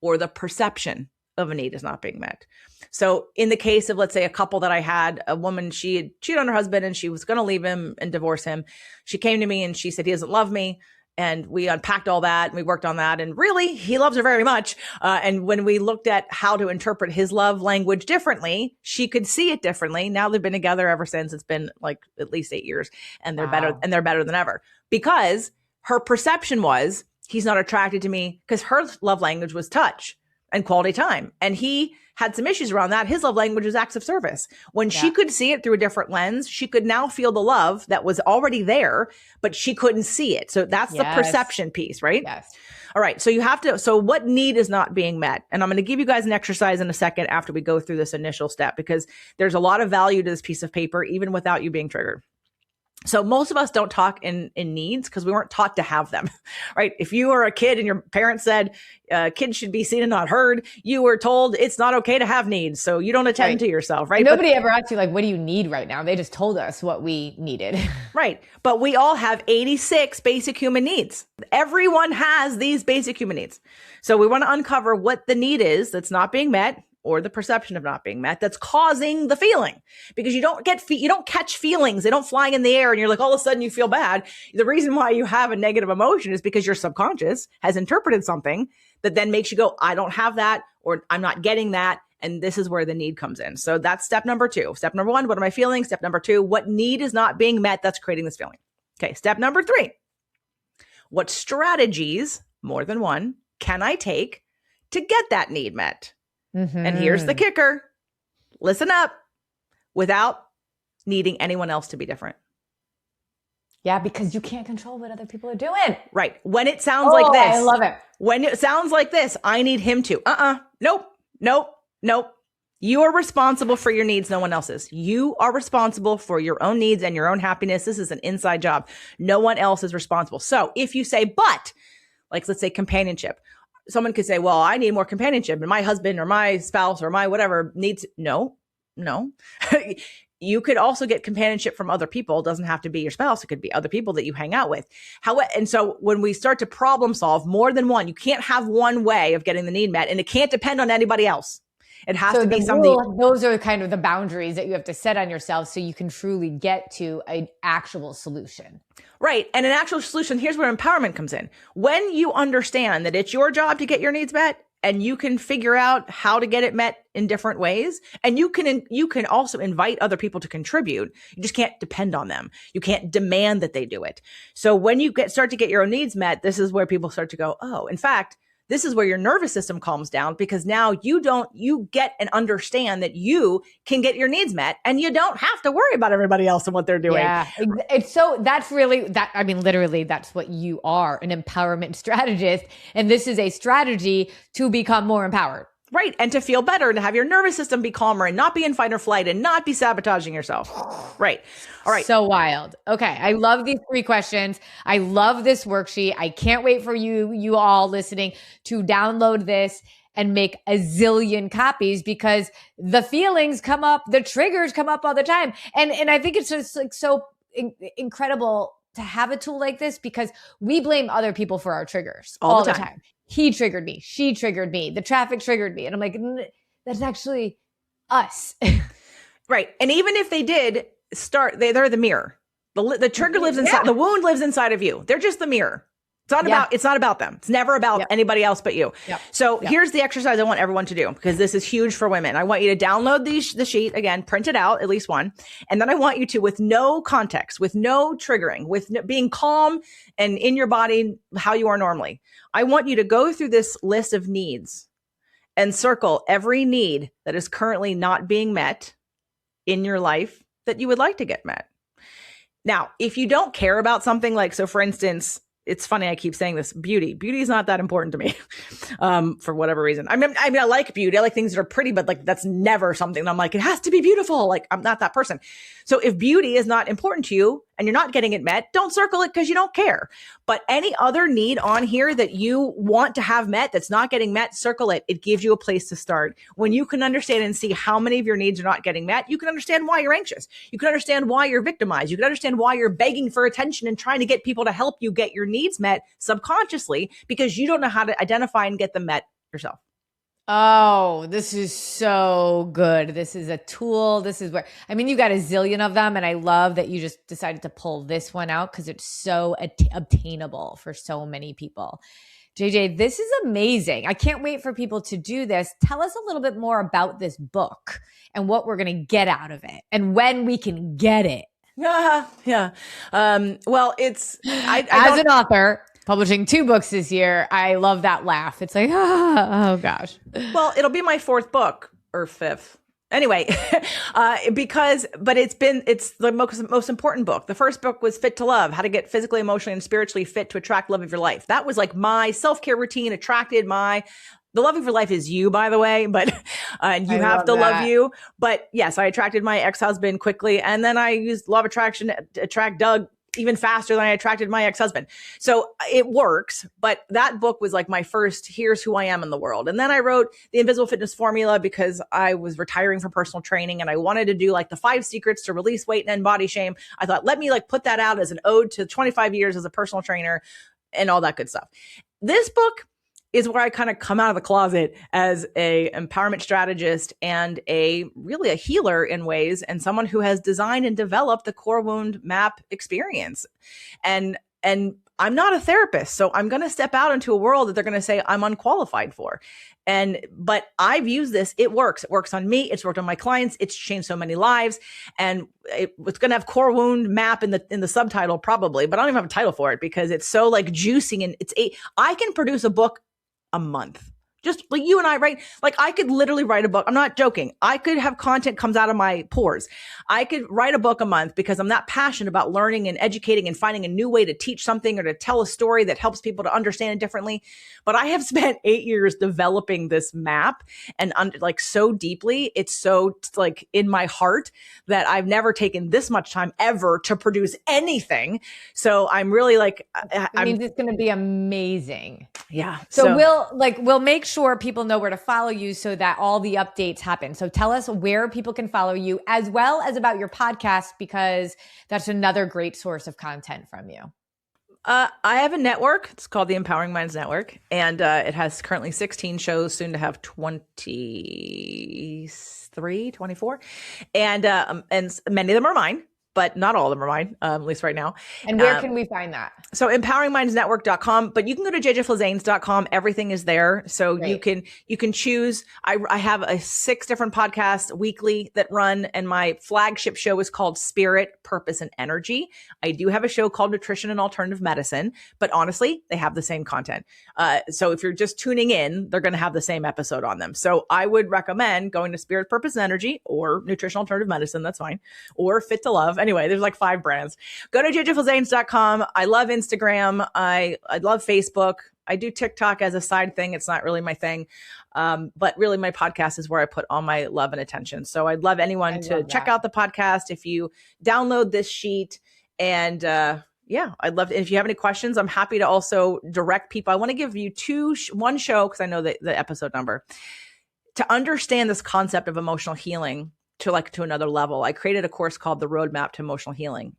Speaker 1: or the perception of a need is not being met. So in the case of, let's say, a couple that I had, a woman, she had cheated on her husband and she was going to leave him and divorce him. She came to me and she said, he doesn't love me. And we unpacked all that and we worked on that. And really, he loves her very much. And when we looked at how to interpret his love language differently, she could see it differently. Now they've been together ever since. It's been like at least 8 years, and they're better, and they're better than ever, because her perception was he's not attracted to me, because her love language was touch. and quality time. And he had some issues around that. His love language is acts of service. When she could see it through a different lens, she could now feel the love that was already there, but she couldn't see it. So that's the perception piece, right?
Speaker 2: Yes.
Speaker 1: All right. So you have to, so what need is not being met? And I'm going to give you guys an exercise in a second after we go through this initial step, because there's a lot of value to this piece of paper, even without you being triggered. So most of us don't talk in needs because we weren't taught to have them, right? If you were a kid and your parents said kids should be seen and not heard, you were told it's not okay to have needs. So you don't attend to yourself, right?
Speaker 2: Nobody ever asked you, like, what do you need right now? They just told us what we needed.
Speaker 1: Right. But we all have 86 basic human needs. Everyone has these basic human needs. So we want to uncover what the need is that's not being met, or the perception of not being met, that's causing the feeling. Because you don't catch feelings. They don't fly in the air and you're like, all of a sudden you feel bad. The reason why you have a negative emotion is because your subconscious has interpreted something that then makes you go, I don't have that, or I'm not getting that. And this is where the need comes in. So that's step number 2. Step number 1, what am I feeling? Step number 2, what need is not being met that's creating this feeling? Okay. Step number 3, what strategies, more than one, can I take to get that need met? Mm-hmm. And here's the kicker. Listen up, without needing anyone else to be different.
Speaker 2: Yeah, because you can't control what other people are doing.
Speaker 1: Right. When it sounds like this.
Speaker 2: I love it.
Speaker 1: When it sounds like this, I need him to. Nope. You are responsible for your needs. No one else is. You are responsible for your own needs and your own happiness. This is an inside job. No one else is responsible. So if you say, but, like, let's say companionship. Someone could say, well, I need more companionship and my husband or my spouse or my whatever needs. No. You could also get companionship from other people. It doesn't have to be your spouse. It could be other people that you hang out with. And so when we start to problem solve more than one, you can't have one way of getting the need met, and it can't depend on anybody else. It has to be something.
Speaker 2: Those are kind of the boundaries that you have to set on yourself so you can truly get to an actual solution.
Speaker 1: Right. And an actual solution, here's where empowerment comes in. When you understand that it's your job to get your needs met, and you can figure out how to get it met in different ways, and you can also invite other people to contribute. You just can't depend on them. You can't demand that they do it. So when you start to get your own needs met, this is where people start to go, oh, in fact, this is where your nervous system calms down, because now you get and understand that you can get your needs met and you don't have to worry about everybody else and what they're doing.
Speaker 2: Yeah. It's so that's really that. I mean, literally, that's what you are, an empowerment strategist. And this is a strategy to become more empowered.
Speaker 1: Right. And to feel better, to have your nervous system be calmer and not be in fight or flight and not be sabotaging yourself. Right. All right.
Speaker 2: So wild. Okay. I love these 3 questions. I love this worksheet. I can't wait for you all listening to download this and make a zillion copies, because the feelings come up, the triggers come up all the time. And I think it's just like so incredible to have a tool like this, because we blame other people for our triggers all the time. He triggered me. She triggered me. The traffic triggered me. And I'm like, that's actually us.
Speaker 1: Right. And even if they did start, they're the mirror. The trigger lives inside. The wound lives inside of you. They're just the mirror. It's not about them. It's never about anybody else but you. So here's the exercise I want everyone to do, because this is huge for women. I want you to download the sheet again, print it out, at least one. And then I want you to, with no context, with no triggering, with being calm and in your body, how you are normally, I want you to go through this list of needs and circle every need that is currently not being met in your life that you would like to get met. Now, if you don't care about something like, so for instance, it's funny, I keep saying this, beauty is not that important to me, for whatever reason. I mean, I like beauty. I like things that are pretty, but like, that's never something that I'm like, it has to be beautiful. Like, I'm not that person. So if beauty is not important to you and you're not getting it met, don't circle it because you don't care. But any other need on here that you want to have met that's not getting met, circle it. It gives you a place to start. When you can understand and see how many of your needs are not getting met, you can understand why you're anxious. You can understand why you're victimized. You can understand why you're begging for attention and trying to get people to help you get your needs met subconsciously, because you don't know how to identify and get them met yourself.
Speaker 2: Oh, this is so good. This is a tool. This is where, I mean, you got a zillion of them. And I love that you just decided to pull this one out, because it's so obtainable for so many people. JJ, this is amazing. I can't wait for people to do this. Tell us a little bit more about this book and what we're going to get out of it and when we can get it.
Speaker 1: Yeah. Well, it's,
Speaker 2: as an author, publishing 2 books this year. I love that laugh. It's like, oh gosh.
Speaker 1: Well, it'll be my 4th book or 5th. Anyway, but it's the most important book. The first book was Fit to Love, how to get physically, emotionally, and spiritually fit to attract love of your life. That was like my self-care routine, the love of your life is you, by the way, but, and you have to love you. But yes, I attracted my ex-husband quickly. And then I used law of attraction to attract Doug even faster than I attracted my ex-husband. So it works, but that book was like my first, here's who I am in the world. And then I wrote The Invisible Fitness Formula because I was retiring from personal training and I wanted to do like the 5 secrets to release weight and end body shame. I thought, let me like put that out as an ode to 25 years as a personal trainer and all that good stuff. This book is where I kind of come out of the closet as a empowerment strategist and really a healer in ways, and someone who has designed and developed the core wound map experience. And I'm not a therapist, so I'm going to step out into a world that they're going to say I'm unqualified for. But I've used this. It works. It works on me. It's worked on my clients. It's changed so many lives. And it's going to have core wound map in the subtitle probably, but I don't even have a title for it because it's so like juicing. And I can produce a book a month. Just like you and I, right? Like I could literally write a book. I'm not joking. I could have content comes out of my pores. I could write a book a month because I'm that passionate about learning and educating and finding a new way to teach something or to tell a story that helps people to understand it differently. But I have spent 8 years developing this map and like so deeply, it's so like in my heart that I've never taken this much time ever to produce anything. So I'm really like,
Speaker 2: I mean, it's going to be amazing.
Speaker 1: Yeah.
Speaker 2: So we'll make sure people know where to follow you so that all the updates happen. So tell us where people can follow you as well as about your podcast, because that's another great source of content from you.
Speaker 1: I have a network. It's called the Empowering Minds Network. And it has currently 16 shows, soon to have 23, 24. And many of them are mine, but not all of them are mine, at least right now.
Speaker 2: And where can we find that?
Speaker 1: So empoweringmindsnetwork.com, but you can go to jjflizanes.com. Everything is there. So great. you can choose. I have 6 different podcasts weekly that run, and my flagship show is called Spirit, Purpose, and Energy. I do have a show called Nutrition and Alternative Medicine, but honestly, they have the same content. So if you're just tuning in, they're going to have the same episode on them. So I would recommend going to Spirit, Purpose, and Energy, or Nutrition Alternative Medicine. That's fine. Or Fit to Love. Anyway, there's like 5 brands. Go to jjflizanes.com. I love Instagram. I love Facebook. I do TikTok as a side thing. It's not really my thing. But really my podcast is where I put all my love and attention. So I'd love anyone to check out the podcast. If you download this sheet and, I'd love to, if you have any questions, I'm happy to also direct people. I want to give you one show, because I know the episode number, to understand this concept of emotional healing to another level. I created a course called The Roadmap to Emotional Healing.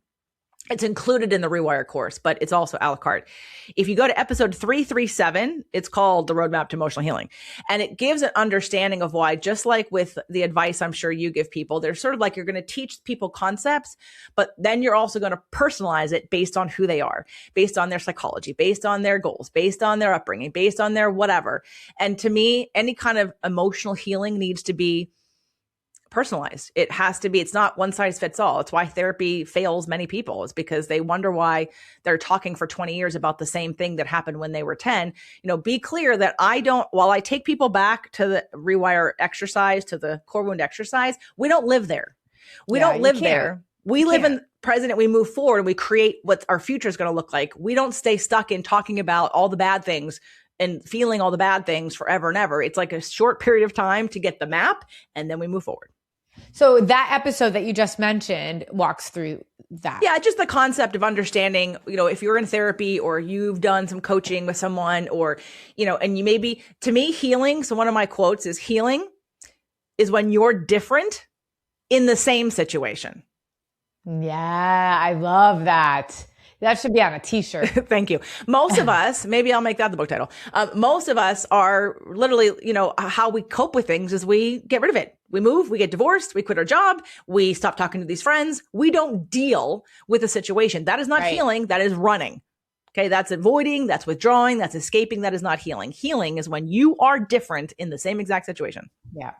Speaker 1: It's included in the Rewire course, but it's also a la carte. If you go to episode 337, it's called The Roadmap to Emotional Healing. And it gives an understanding of why, just like with the advice I'm sure you give people, they're sort of like you're going to teach people concepts, but then you're also going to personalize it based on who they are, based on their psychology, based on their goals, based on their upbringing, based on their whatever. And to me, any kind of emotional healing needs to be personalized. It has to be, it's not one size fits all. It's why therapy fails many people. It's because they wonder why they're talking for 20 years about the same thing that happened when they were 10. Be clear that while I take people back to the rewire exercise, to the core wound exercise, we don't live there. We don't live there. We live in present. We move forward and we create what our future is going to look like. We don't stay stuck in talking about all the bad things and feeling all the bad things forever and ever. It's like a short period of time to get the map, and then we move forward.
Speaker 2: So that episode that you just mentioned walks through that. Yeah,
Speaker 1: just the concept of understanding, if you're in therapy or you've done some coaching with someone or, and you maybe, to me, healing. So one of my quotes is, healing is when you're different in the same situation.
Speaker 2: Yeah, I love that. That should be on a t-shirt.
Speaker 1: Thank you. Most of us, maybe I'll make that the book title. Most of us are literally, how we cope with things is we get rid of it. We move, we get divorced, we quit our job, we stop talking to these friends. We don't deal with a situation. That is not healing. That is running. Okay. That's avoiding, that's withdrawing, that's escaping. That is not healing. Healing is when you are different in the same exact situation.
Speaker 2: Yeah.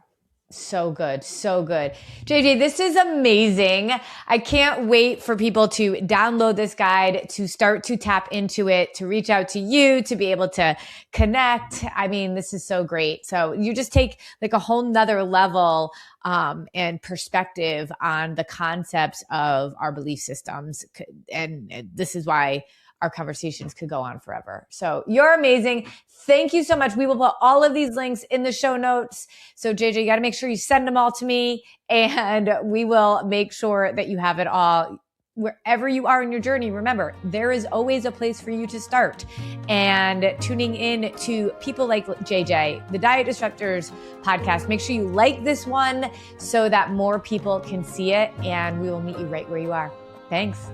Speaker 2: So good. So good. JJ, this is amazing. I can't wait for people to download this guide, to start to tap into it, to reach out to you, to be able to connect. I mean, this is so great. So you just take like a whole nother level and perspective on the concepts of our belief systems. And this is why our conversations could go on forever. So you're amazing. Thank you so much. We will put all of these links in the show notes. So JJ, you got to make sure you send them all to me, and we will make sure that you have it all. Wherever you are in your journey, remember, there is always a place for you to start. And tuning in to people like JJ, the Diet Disruptors podcast, make sure you like this one so that more people can see it, and we will meet you right where you are. Thanks.